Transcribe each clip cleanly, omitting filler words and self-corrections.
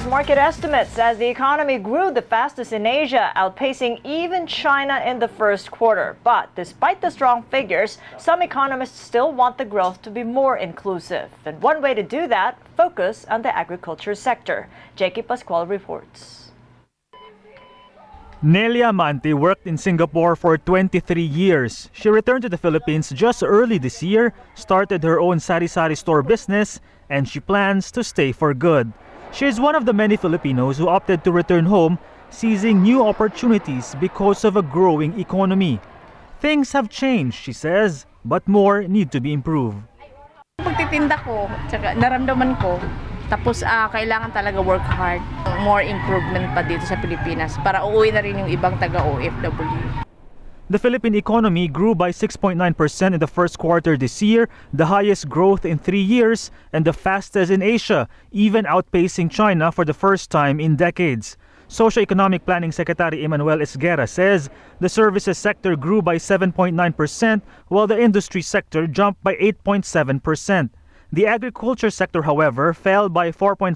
revises market estimates as the economy grew the fastest in Asia, outpacing even China in the first quarter. But despite the strong figures, some economists still want the growth to be more inclusive. And one way to do that, focus on the agriculture sector. Jekki Pascual reports. Nelia Amante worked in Singapore for 23 years. She returned to the Philippines just early this year, started her own sari-sari store business, and she plans to stay for good. She is one of the many Filipinos who opted to return home, seizing new opportunities because of a growing economy. Things have changed, she says, but more need to be improved. Pagtitinda ko, tsaka naramdaman ko, tapos kailangan talaga work hard. More improvement pa dito sa Pilipinas para uuwi na rin yung ibang taga-OFW. The Philippine economy grew by 6.9% in the first quarter this year, the highest growth in 3 years and the fastest in Asia, even outpacing China for the first time in decades. Socio-Economic Planning Secretary Emmanuel Esguerra says the services sector grew by 7.9% while the industry sector jumped by 8.7%. The agriculture sector, however, fell by 4.4%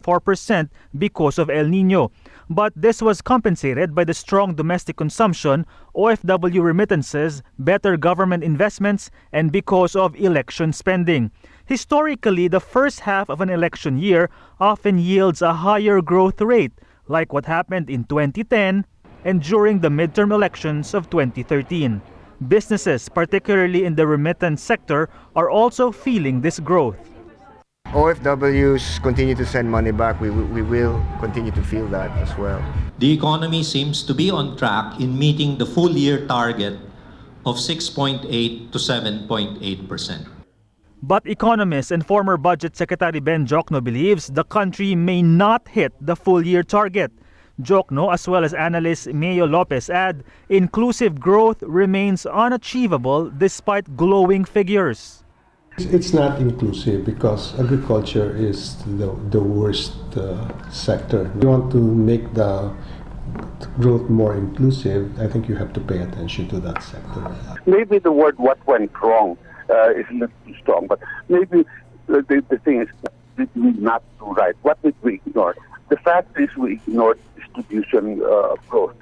because of El Nino. But this was compensated by the strong domestic consumption, OFW remittances, better government investments, and because of election spending. Historically, the first half of an election year often yields a higher growth rate, like what happened in 2010 and during the midterm elections of 2013. Businesses, particularly in the remittance sector, are also feeling this growth. OFWs continue to send money back. We will continue to feel that as well. The economy seems to be on track in meeting the full year target of 6.8 to 7.8%. But economist and former Budget Secretary Ben Jokno believes the country may not hit the full year target. Jokno, as well as analyst Mayo Lopez, add inclusive growth remains unachievable despite glowing figures. It's not inclusive because agriculture is the worst sector. If you want to make the growth more inclusive, I think you have to pay attention to that sector. Maybe the word "what went wrong" is not too strong, but maybe the thing is, did we not do right? What did we ignore? The fact is we ignored distribution growth.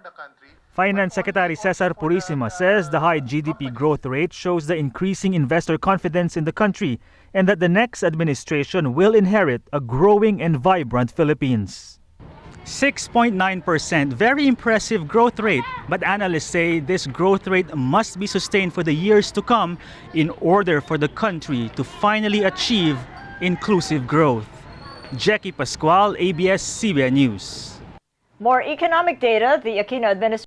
Finance Secretary Cesar Purisima says the high GDP growth rate shows the increasing investor confidence in the country and that the next administration will inherit a growing and vibrant Philippines. 6.9%, very impressive growth rate, but analysts say this growth rate must be sustained for the years to come in order for the country to finally achieve inclusive growth. Jekki Pascual, ABS-CBN News. More economic data, the Aquino administration